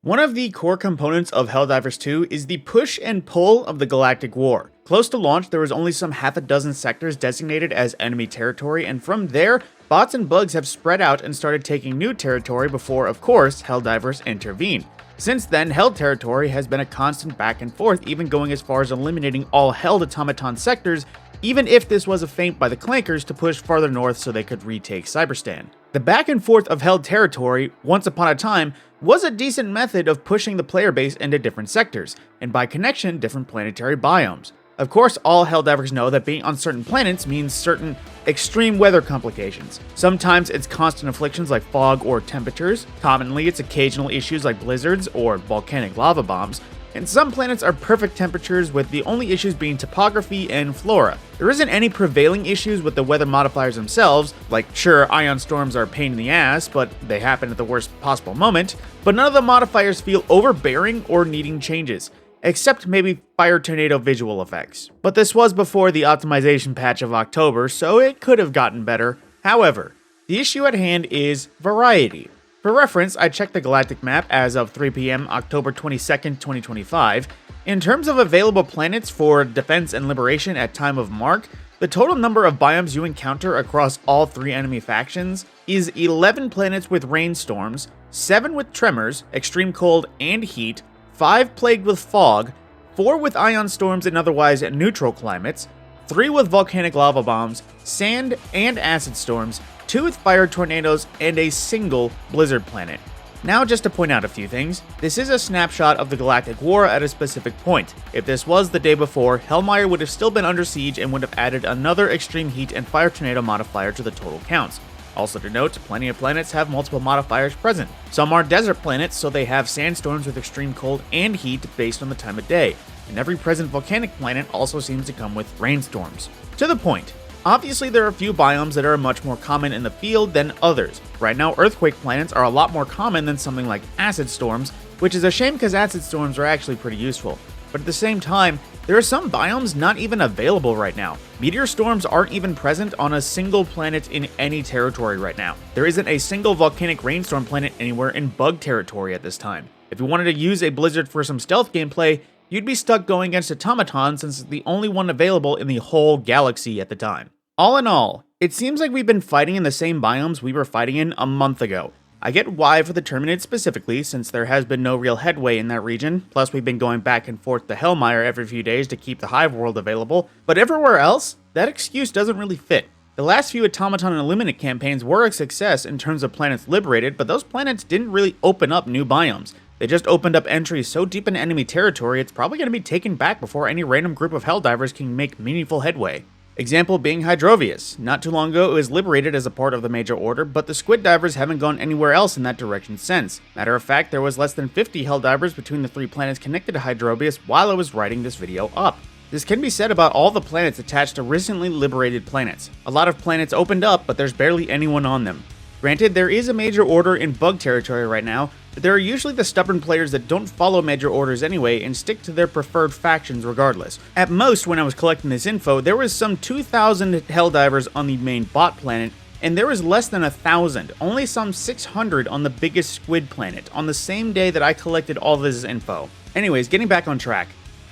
One of the core components of Helldivers 2 is the push and pull of the Galactic War. Close to launch, there was only some half a dozen sectors designated as enemy territory, and from there, bots and bugs have spread out and started taking new territory before, of course, Helldivers intervened. Since then, Held territory has been a constant back and forth, even going as far as eliminating all Held automaton sectors, even if this was a feint by the Clankers to push farther north so they could retake Cyberstan. The back and forth of Held territory, once upon a time, was a decent method of pushing the player base into different sectors, and by connection, different planetary biomes. Of course, all Helldivers know that being on certain planets means certain extreme weather complications. Sometimes it's constant afflictions like fog or temperatures, commonly it's occasional issues like blizzards or volcanic lava bombs, and some planets are perfect temperatures with the only issues being topography and flora. There isn't any prevailing issues with the weather modifiers themselves, like sure, ion storms are a pain in the ass, but they happen at the worst possible moment, but none of the modifiers feel overbearing or needing changes, except maybe fire tornado visual effects. But this was before the optimization patch of October, so it could have gotten better. However, the issue at hand is variety. For reference, I checked the galactic map as of 3 PM October 22nd, 2025. In terms of available planets for defense and liberation at time of mark, the total number of biomes you encounter across all three enemy factions is 11 planets with rainstorms, 7 with tremors, extreme cold and heat, 5 plagued with fog, 4 with ion storms and otherwise neutral climates, 3 with volcanic lava bombs, sand and acid storms, 2 with fire tornadoes, and a single blizzard planet. Now just to point out a few things, this is a snapshot of the Galactic War at a specific point. If this was the day before, Hellmire would have still been under siege and would have added another extreme heat and fire tornado modifier to the total counts. Also to note, plenty of planets have multiple modifiers present. Some are desert planets, so they have sandstorms with extreme cold and heat based on the time of day, and every present volcanic planet also seems to come with rainstorms. To the point, obviously there are a few biomes that are much more common in the field than others. Right now, earthquake planets are a lot more common than something like acid storms, which is a shame because acid storms are actually pretty useful. But at the same time, there are some biomes not even available right now. Meteor storms aren't even present on a single planet in any territory right now. There isn't a single volcanic rainstorm planet anywhere in bug territory at this time. If you wanted to use a blizzard for some stealth gameplay, you'd be stuck going against automaton since it's the only one available in the whole galaxy at the time. All in all, it seems like we've been fighting in the same biomes we were fighting in a month ago. I get why for the Terminid specifically, since there has been no real headway in that region, plus we've been going back and forth to Hellmire every few days to keep the Hive world available, but everywhere else, that excuse doesn't really fit. The last few Automaton and Illuminate campaigns were a success in terms of planets liberated, but those planets didn't really open up new biomes. They just opened up entries so deep into enemy territory it's probably going to be taken back before any random group of Helldivers can make meaningful headway. Example being Hydrovius. Not too long ago it was liberated as a part of the Major Order, but the Squid Divers haven't gone anywhere else in that direction since. Matter of fact, there was less than 50 Helldivers between the 3 planets connected to Hydrovius while I was writing this video up. This can be said about all the planets attached to recently liberated planets. A lot of planets opened up, but there's barely anyone on them. Granted, there is a Major Order in bug territory right now, but there are usually the stubborn players that don't follow Major Orders anyway and stick to their preferred factions regardless. At most, when I was collecting this info, there was some 2,000 Helldivers on the main bot planet, and there was less than 1,000, only some 600 on the biggest squid planet, on the same day that I collected all this info. Anyways, getting back on track.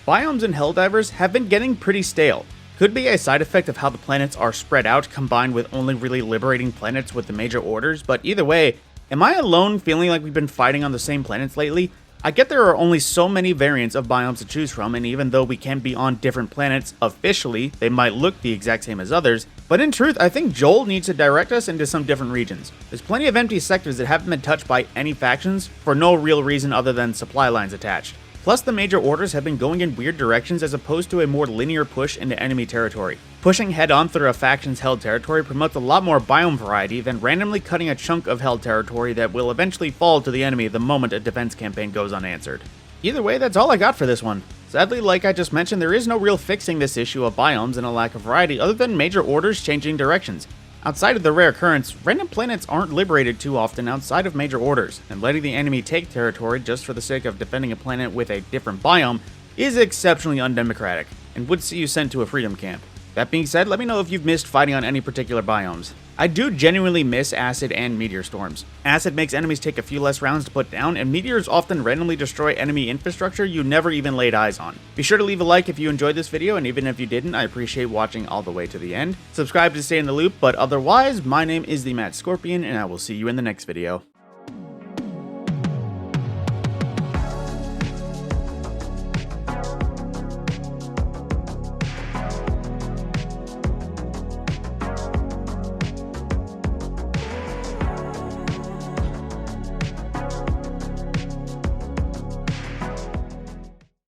Biomes in Helldivers have been getting pretty stale. Could be a side effect of how the planets are spread out combined with only really liberating planets with the Major Orders, but either way, am I alone feeling like we've been fighting on the same planets lately? I get there are only so many variants of biomes to choose from, and even though we can be on different planets, officially, they might look the exact same as others, but in truth, I think Joel needs to direct us into some different regions. There's plenty of empty sectors that haven't been touched by any factions for no real reason other than supply lines attached. Plus, the Major Orders have been going in weird directions as opposed to a more linear push into enemy territory. Pushing head-on through a faction's held territory promotes a lot more biome variety than randomly cutting a chunk of held territory that will eventually fall to the enemy the moment a defense campaign goes unanswered. Either way, that's all I got for this one. Sadly, like I just mentioned, there is no real fixing this issue of biomes and a lack of variety other than Major Orders changing directions. Outside of the rare occurrence, random planets aren't liberated too often outside of Major Orders, and letting the enemy take territory just for the sake of defending a planet with a different biome is exceptionally undemocratic, and would see you sent to a freedom camp. That being said, let me know if you've missed fighting on any particular biomes. I do genuinely miss Acid and Meteor Storms. Acid makes enemies take a few less rounds to put down, and Meteors often randomly destroy enemy infrastructure you never even laid eyes on. Be sure to leave a like if you enjoyed this video, and even if you didn't, I appreciate watching all the way to the end. Subscribe to stay in the loop, but otherwise, my name is the Mad Scorpion, and I will see you in the next video.